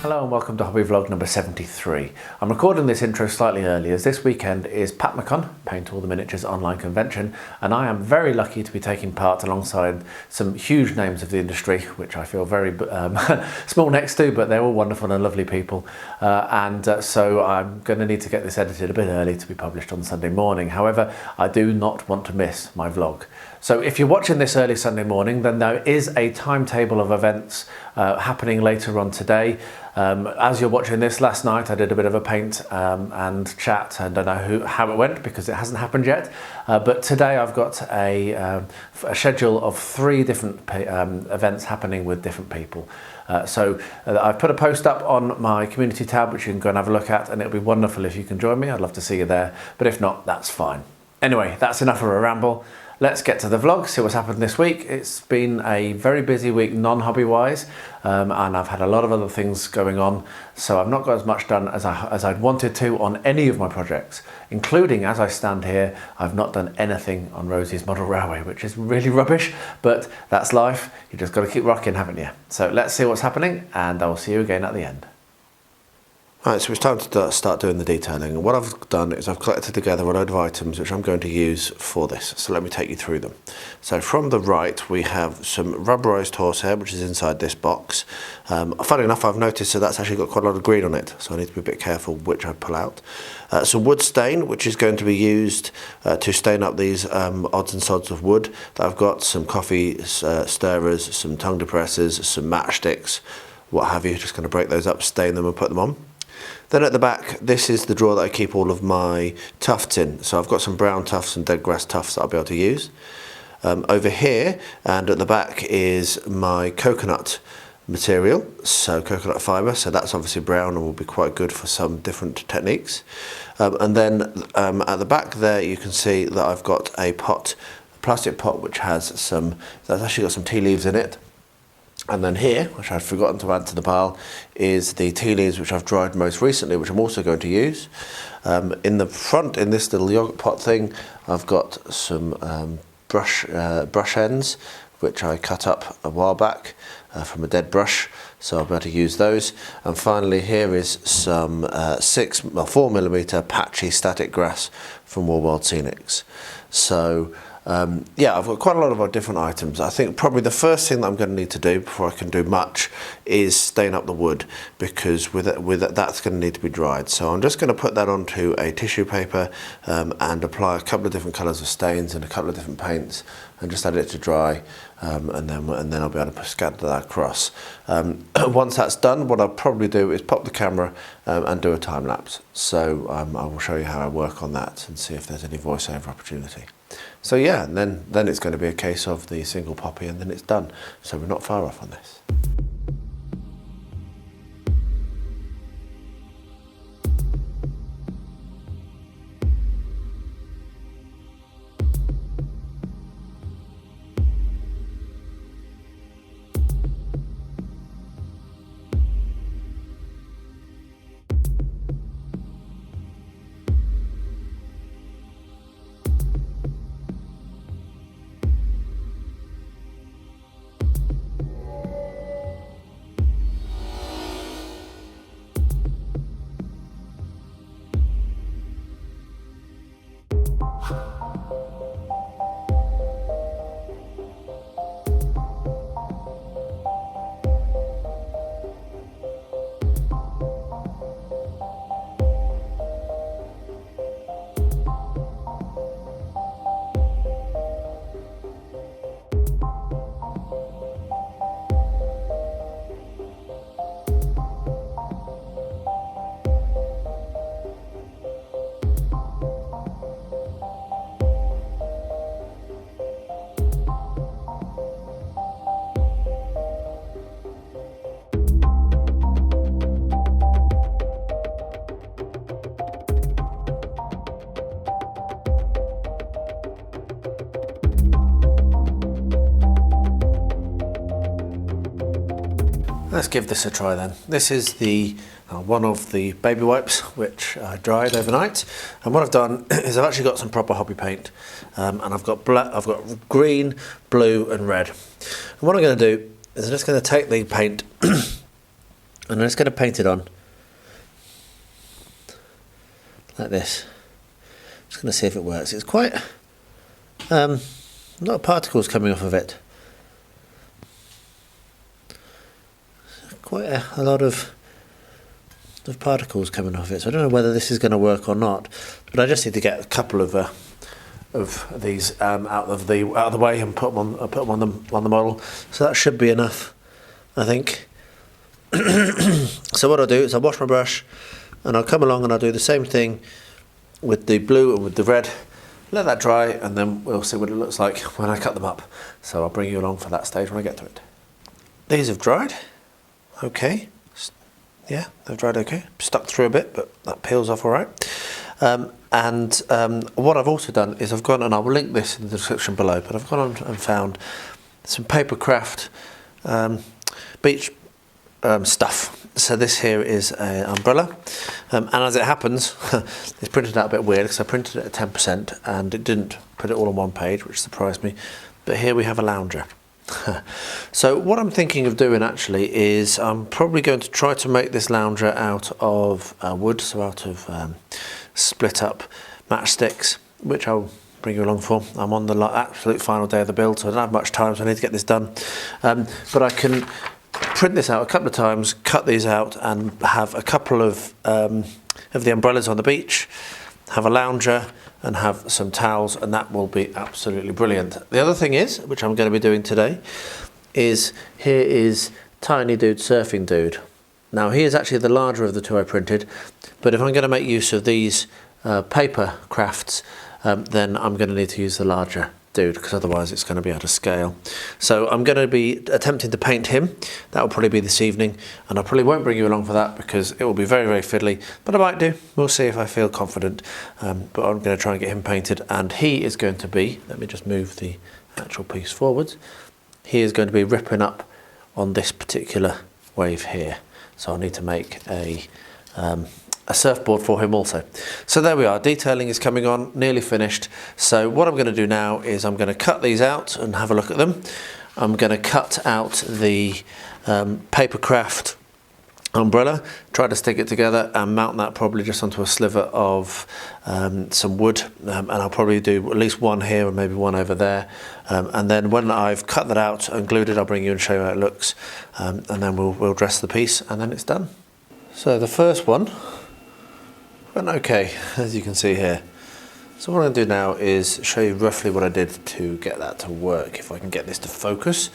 Hello and welcome to Hobby Vlog number 73. I'm recording this intro slightly early as this weekend is PatMacon, Paint All the Miniatures online convention, and I am very lucky to be taking part alongside some huge names of the industry, which I feel very small next to, but they're all wonderful and lovely people. So I'm going to need to get this edited a bit early to be published on Sunday morning. However, I do not want to miss my vlog. So if you're watching this early Sunday morning, then there is a timetable of events happening later on today. As you're watching this, last night I did a bit of a paint and chat. I don't know how it went because it hasn't happened yet. But today I've got a schedule of 3 different events happening with different people. I've put a post up on my community tab, which you can go and have a look at, and it'll be wonderful if you can join me. I'd love to see you there, but if not, that's fine. Anyway, that's enough of a ramble. Let's get to the vlog, see what's happened this week. It's been a very busy week non-hobby wise, and I've had a lot of other things going on, so I've not got as much done as I'd wanted to on any of my projects, including, as I stand here, I've not done anything on Rosie's model railway, which is really rubbish, but that's life. You just got to keep rocking, haven't you? So let's see what's happening, and I will see you again at the end. Right, so it's time to start doing the detailing, and what I've done is I've collected together a load of items which I'm going to use for this, so let me take you through them. So from the right we have some rubberized horsehair, which is inside this box. Funny enough, I've noticed that that's actually got quite a lot of green on it, so I need to be a bit careful which I pull out. Some wood stain, which is going to be used to stain up these odds and sods of wood that I've got, some coffee stirrers, some tongue depressors, some matchsticks, what have you. Just going to break those up, stain them and put them on. Then at the back, this is the drawer that I keep all of my tufts in. So I've got some brown tufts and dead grass tufts that I'll be able to use. Over here and at the back is my coconut material, so coconut fibre, so that's obviously brown and will be quite good for some different techniques. And then at the back there you can see that I've got a pot, a plastic pot which has that's actually got some tea leaves in it. And then here, which I'd forgotten to add to the pile, is the tea leaves which I've dried most recently, which I'm also going to use. In the front, in this little yogurt pot thing, I've got some brush ends, which I cut up a while back from a dead brush, so I'll be able to use those. And finally here is some 4mm patchy static grass from War World Scenics. So yeah, I've got quite a lot of different items. I think probably the first thing that I'm going to need to do before I can do much is stain up the wood, because with that's going to need to be dried. So I'm just going to put that onto a tissue paper and apply a couple of different colours of stains and a couple of different paints and just add it to dry, and then I'll be able to scatter that across. Once that's done, what I'll probably do is pop the camera and do a time lapse. So I will show you how I work on that and see if there's any voiceover opportunity. So yeah, and then it's going to be a case of the single poppy and then it's done. So we're not far off on this. let's give this a try then. This is the one of the baby wipes which I dried overnight, and what I've done is I've actually got some proper hobby paint, and I've got green, blue and red. And what I'm going to do is I'm just going to take the paint and I'm just going to paint it on like this. Just going to see if it works. It's quite a lot of particles coming off of it. Quite a lot of particles coming off it, so I don't know whether this is going to work or not. But I just need to get a couple of these out of the way and put them on the model. So that should be enough, I think. So what I'll do is I'll wash my brush, and I'll come along and I'll do the same thing with the blue and with the red. Let that dry, and then we'll see what it looks like when I cut them up. So I'll bring you along for that stage when I get to it. These have dried. Okay, yeah, they've dried okay. Stuck through a bit, but that peels off all right. What I've also done is I've gone, and I will link this in the description below, but I've gone on and found some papercraft beach stuff. So this here is an umbrella, and as it happens, it's printed out a bit weird because I printed it at 10% and it didn't put it all on one page, which surprised me. But here we have a lounger. So what I'm thinking of doing actually is I'm probably going to try to make this lounger out of wood, so out of split up matchsticks, which I'll bring you along for. I'm on the absolute final day of the build, so I don't have much time, so I need to get this done. But I can print this out a couple of times, cut these out, and have a couple of the umbrellas on the beach, have a lounger, and have some towels, and that will be absolutely brilliant. The other thing is, which I'm going to be doing today, is here is Tiny Dude Surfing Dude. Now he is actually the larger of the two I printed, but if I'm going to make use of these paper crafts, then I'm going to need to use the larger dude, because otherwise it's going to be out of scale. So I'm going to be attempting to paint him. That will probably be this evening, and I probably won't bring you along for that because it will be very, very fiddly, but I might do. We'll see if I feel confident, but I'm going to try and get him painted, and he is going to be, let me just move the actual piece forwards, he is going to be ripping up on this particular wave here, so I'll need to make a surfboard for him also. So there we are, detailing is coming on, nearly finished. So what I'm going to do now is I'm going to cut these out and have a look at them. I'm going to cut out the papercraft umbrella, try to stick it together and mount that probably just onto a sliver of some wood, and I'll probably do at least one here and maybe one over there, and then when I've cut that out and glued it, I'll bring you and show you how it looks, and then we'll dress the piece and then it's done. So the first one went okay, as you can see here. So what I'm going to do now is show you roughly what I did to get that to work. If I can get this to focus,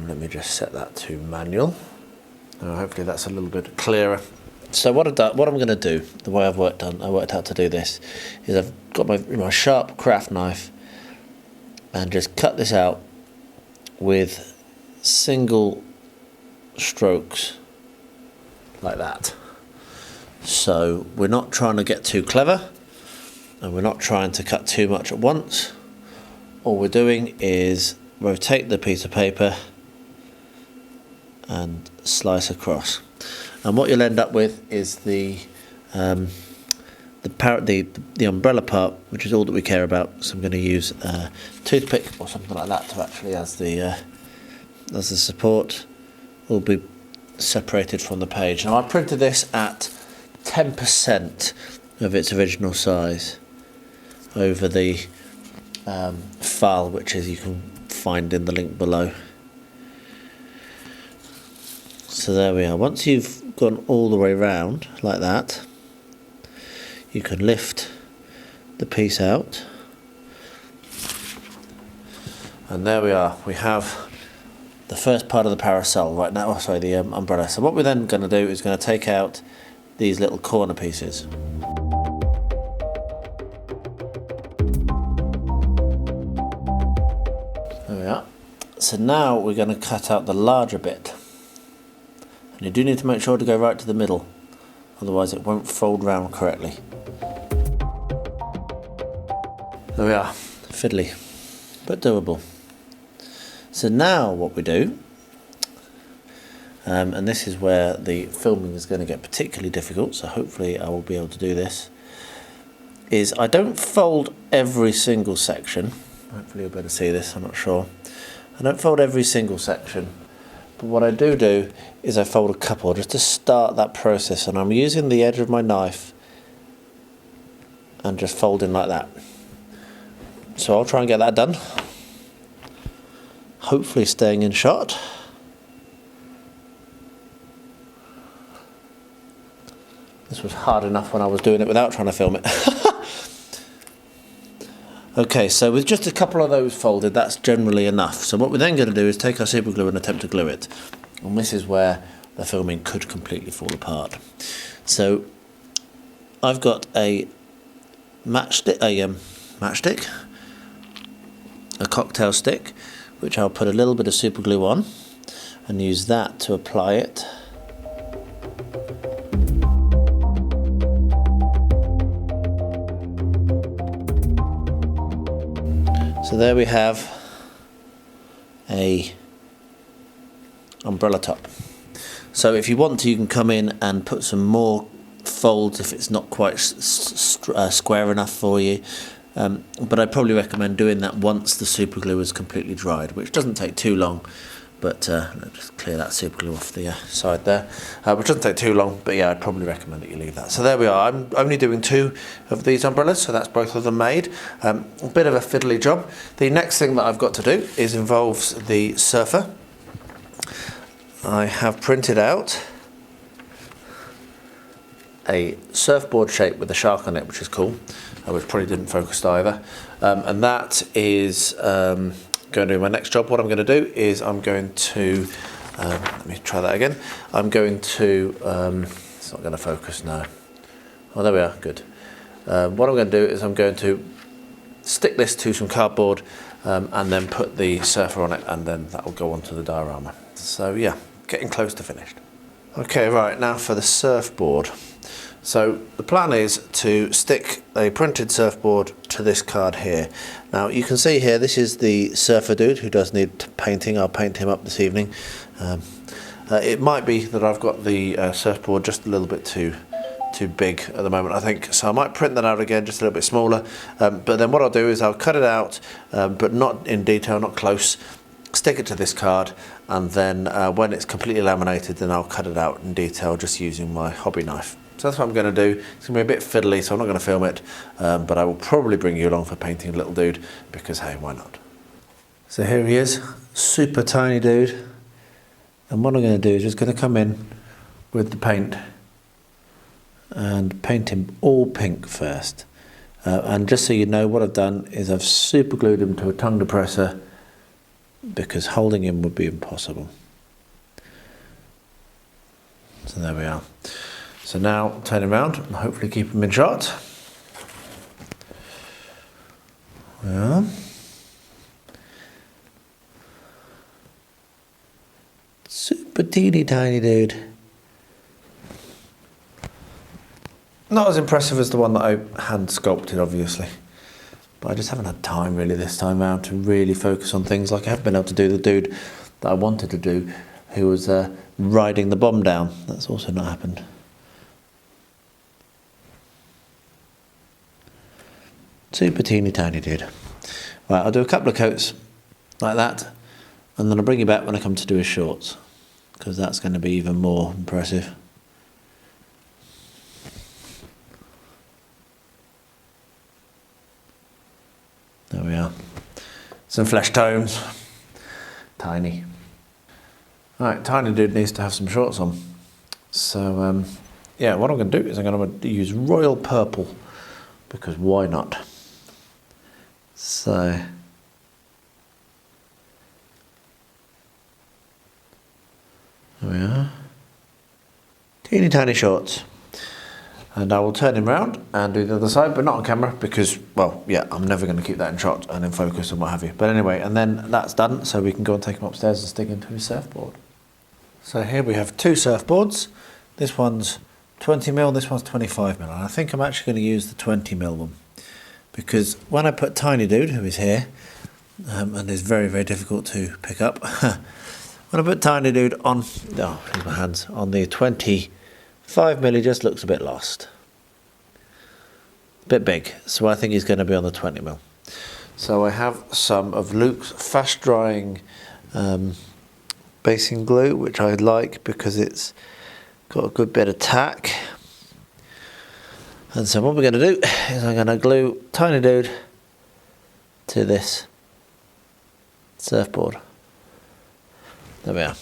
let me just set that to manual. Hopefully that's a little bit clearer. So what I'm going to do, the way I worked out to do this, is I've got my sharp craft knife and just cut this out with single strokes like that. So we're not trying to get too clever, and we're not trying to cut too much at once. All we're doing is rotate the piece of paper and slice across, and what you'll end up with is the umbrella part, which is all that we care about. So I'm going to use a toothpick or something like that to actually as the support, will be separated from the page. Now I printed this at 10% of its original size over the file, which is you can find in the link below. So there we are. Once you've gone all the way round like that, you can lift the piece out, and there we are. We have the first part of the parasol right now, the umbrella. So what we're then going to do is going to take out these little corner pieces. There we are. So now we're going to cut out the larger bit, and you do need to make sure to go right to the middle, otherwise it won't fold round correctly. There we are, fiddly but doable. So now what we do, and this is where the filming is going to get particularly difficult, so hopefully I will be able to do this, is I don't fold every single section. Hopefully you'll be able to see this, I'm not sure. I don't fold every single section, but what I do is I fold a couple just to start that process, and I'm using the edge of my knife and just folding like that. So I'll try and get that done, hopefully staying in shot. This was hard enough when I was doing it without trying to film it. Okay, so with just a couple of those folded, that's generally enough. So what we're then going to do is take our super glue and attempt to glue it. And this is where the filming could completely fall apart. So I've got a matchstick, a cocktail stick, which I'll put a little bit of super glue on and use that to apply it. So there we have a umbrella top. So if you want to, you can come in and put some more folds if it's not quite square enough for you, but I'd probably recommend doing that once the super glue is completely dried, which doesn't take too long. But let's just clear that super glue off the side there, which doesn't take too long, but yeah, I'd probably recommend that you leave that. So there we are. I'm only doing 2 of these umbrellas, so that's both of them made. A bit of a fiddly job. The next thing that I've got to do involves the surfer. I have printed out a surfboard shape with a shark on it, which is cool, which probably didn't focus either. And that is going to do my next job. What I'm going to do is I'm going to let me try that again. I'm going to it's not going to focus now. Oh, there we are. Good. What I'm going to do is I'm going to stick this to some cardboard and then put the surfer on it, and then that will go onto the diorama. So yeah, getting close to finished. Okay, right, now for the surfboard. So the plan is to stick a printed surfboard to this card here. Now you can see here, this is the surfer dude who does need painting. I'll paint him up this evening. It might be that I've got the surfboard just a little bit too big at the moment, I think. So I might print that out again, just a little bit smaller. But then what I'll do is I'll cut it out, but not in detail, not close. Stick it to this card, and then when it's completely laminated, then I'll cut it out in detail just using my hobby knife. So that's what I'm going to do. It's going to be a bit fiddly, so I'm not going to film it, but I will probably bring you along for painting a little dude, because hey, why not? So here he is, super tiny dude, and what I'm going to do is just going to come in with the paint and paint him all pink first. And just so you know, what I've done is I've super glued him to a tongue depressor, because holding him would be impossible. So there we are. So now turn him around and hopefully keep him in shot. Yeah. Super teeny tiny dude. Not as impressive as the one that I hand sculpted, obviously. But I just haven't had time really this time around to really focus on things like I have been able to do the dude that I wanted to do, who was riding the bomb down. That's also not happened. Super teeny tiny dude. Right, I'll do a couple of coats like that, and then I'll bring you back when I come to do his shorts, because that's going to be even more impressive. There we are. Some flesh tones. Tiny. Right, tiny dude needs to have some shorts on. So, yeah, what I'm going to do is I'm going to use royal purple, because why not? So, there we are. Teeny tiny shorts. And I will turn him around and do the other side, but not on camera, because, well, yeah, I'm never going to keep that in shot and in focus and what have you. But anyway, and then that's done, so we can go and take him upstairs and stick him to his surfboard. So here we have 2 surfboards. This one's 20mm, this one's 25mm. And I think I'm actually going to use the 20mm one, because when I put Tiny Dude, who is here, and is very, very difficult to pick up, When I put Tiny Dude on, oh, here's my hands, on the 25mm, just looks a bit lost. A bit big, so I think he's going to be on the 20mm. So I have some of Luke's fast drying basing glue, which I like because it's got a good bit of tack. And so what we're going to do is I'm going to glue Tiny Dude to this surfboard. There we are.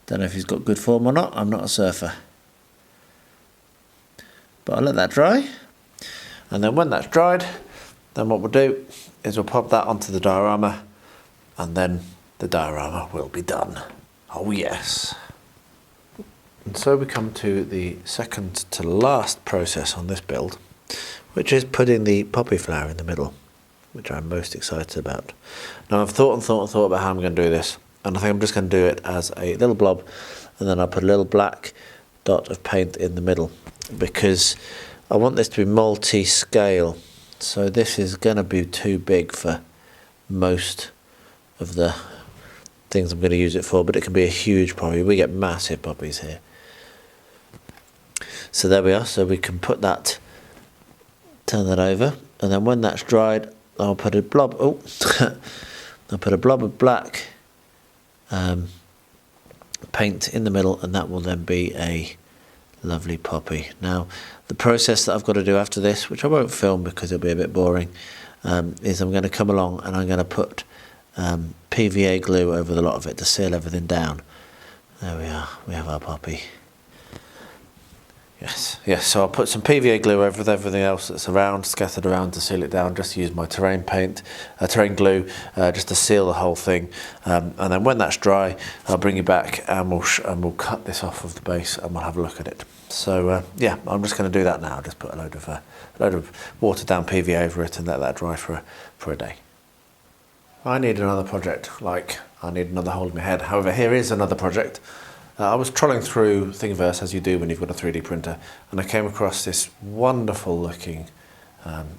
Don't know if he's got good form or not. I'm not a surfer. But I'll let that dry. And then when that's dried, then what we'll do is we'll pop that onto the diorama, and then the diorama will be done. Oh yes. And so we come to the second to last process on this build, which is putting the poppy flower in the middle, which I'm most excited about. Now I've thought about how I'm going to do this, and I think I'm just going to do it as a little blob, and then I'll put a little black dot of paint in the middle, because I want this to be multi-scale. So this is going to be too big for most of the things I'm going to use it for, but it can be a huge poppy. We get massive poppies here. So there we are. So we can put that, turn that over, and then when that's dried, I'll put a blob. Oh, I'll put a blob of black paint in the middle, and that will then be a lovely poppy. Now, the process that I've got to do after this, which I won't film because it'll be a bit boring, is I'm going to come along and I'm going to put PVA glue over the lot of it to seal everything down. There we are. We have our poppy. Yes, so I'll put some PVA glue over everything else that's around, scattered around to seal it down. Just use my terrain glue, just to seal the whole thing. And then when that's dry, I'll bring you back and we'll cut this off of the base and we'll have a look at it. So yeah, I'm just going to do that now. Just put a load of watered down PVA over it and let that dry for a day. I need another project, like I need another hole in my head. However, here is another project. I was trolling through Thingiverse, as you do when you've got a 3D printer, and I came across this wonderful looking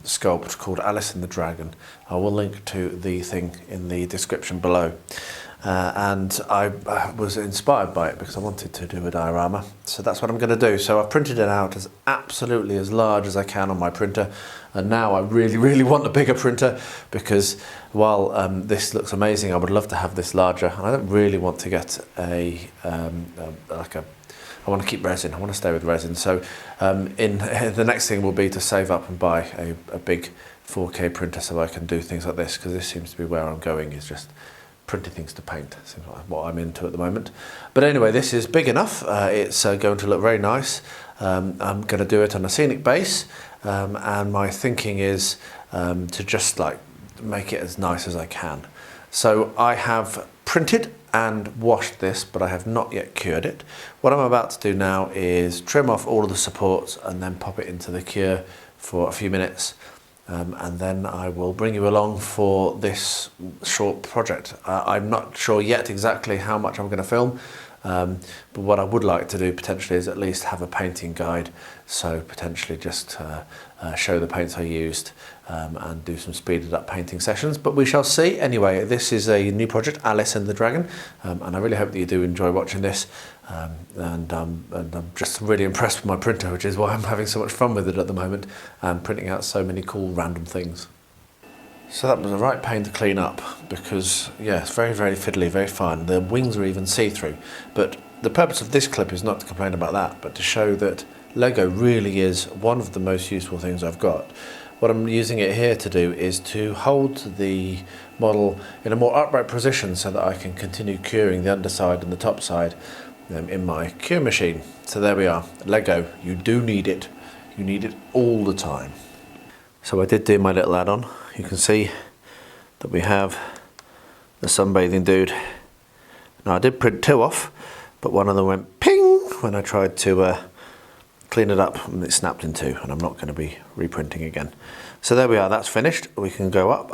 sculpt called Alice and the Dragon. I will link to the thing in the description below. And I was inspired by it because I wanted to do a diorama, so that's what I'm going to do. So I've printed it out as absolutely as large as I can on my printer, and now I really want a bigger printer, because while this looks amazing, I would love to have this larger, and I don't really want to get I want to keep resin. I want to stay with resin. So the next thing will be to save up and buy a big 4K printer so I can do things like this, because this seems to be where I'm going, is just printing things to paint. Seems like what I'm into at the moment. But anyway, this is big enough. It's going to look very nice. I'm going to do it on a scenic base, and my thinking is to just like make it as nice as I can. So I have printed and washed this, but I have not yet cured it. What I'm about to do now is trim off all of the supports and then pop it into the cure for a few minutes. And then I will bring you along for this short project. I'm not sure yet exactly how much I'm going to film, but what I would like to do potentially is at least have a painting guide, so potentially just show the paints I used and do some speeded up painting sessions, but we shall see. Anyway, this is a new project, Alice and the Dragon, and I really hope that you do enjoy watching this. And I'm just really impressed with my printer, which is why I'm having so much fun with it at the moment, and printing out so many cool random things. So that was a right pain to clean up, because yeah, it's very fiddly, very fine. The wings are even see-through, but the purpose of this clip is not to complain about that, but to show that Lego really is one of the most useful things I've got. What I'm using it here to do is to hold the model in a more upright position so that I can continue curing the underside and the top side in my cure machine. So there we are. Lego, you do need it. You need it all the time. So I did do my little add-on. You can see that we have the sunbathing dude. Now I did print two off, but one of them went ping when I tried to clean it up, and it snapped in two, and I'm not going to be reprinting again. So there we are, that's finished. We can go up.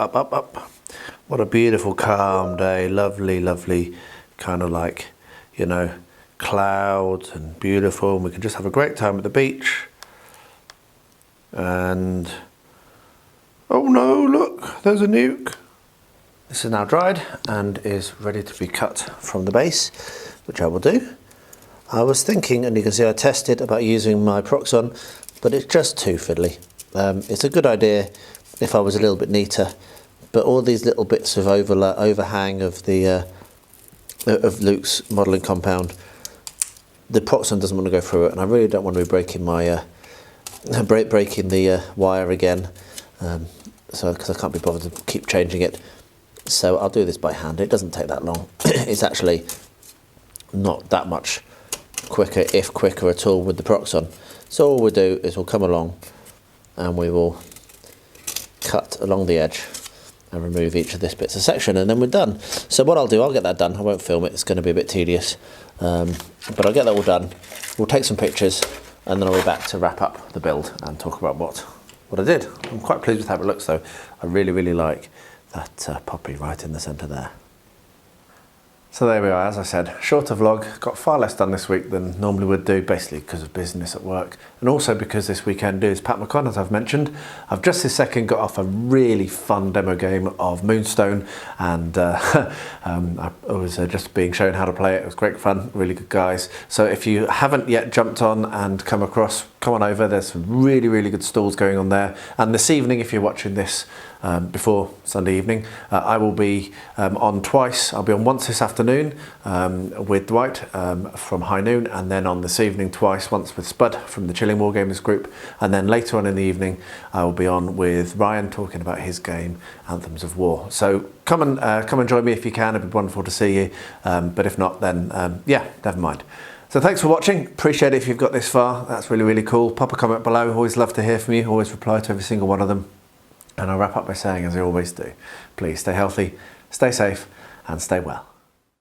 What a beautiful calm day. Lovely kind of like, you know, clouds and beautiful, and we can just have a great time at the beach. And oh no, look, there's a nuke. This is now dried and is ready to be cut from the base, which I will do. I was thinking, and you can see I tested about using my Proxon, but it's just too fiddly. It's a good idea if I was a little bit neater, but all these little bits of overhang of the of Luke's modelling compound, the Proxon doesn't want to go through it, and I really don't want to be breaking my breaking the wire again, so because I can't be bothered to keep changing it. So I'll do this by hand. It doesn't take that long. It's actually not that much quicker, if quicker at all, with the Proxon. So all we'll do is we'll come along and we will cut along the edge and remove each of this bits of section, and then we're done. So what I'll do, I'll get that done. I won't film it, it's going to be a bit tedious, but I'll get that all done. We'll take some pictures and then I'll be back to wrap up the build and talk about what I did. I'm quite pleased with how it looks though. I really like that poppy right in the centre there. So there we are, as I said, shorter vlog, got far less done this week than normally would do, basically because of business at work, and also because this weekend is PATMCon, as I've mentioned. I've just this second got off a really fun demo game of Moonstone, and I was just being shown how to play it. It was great fun, really good guys. So if you haven't yet jumped on and come on over, there's some really good stalls going on there. And this evening, if you're watching this before Sunday evening, I will be on twice. I'll be on once this afternoon with Dwight from High Noon, and then on this evening twice, once with Spud from the Chilling Wargamers group, and then later on in the evening I will be on with Ryan talking about his game Anthems of War. So come and join me if you can. It'd be wonderful to see you, but if not, then yeah, never mind. So thanks for watching, appreciate it if you've got this far. That's really cool. Pop a comment below, always love to hear from you, always reply to every single one of them. And I'll wrap up by saying, as I always do, please stay healthy, stay safe, and stay well.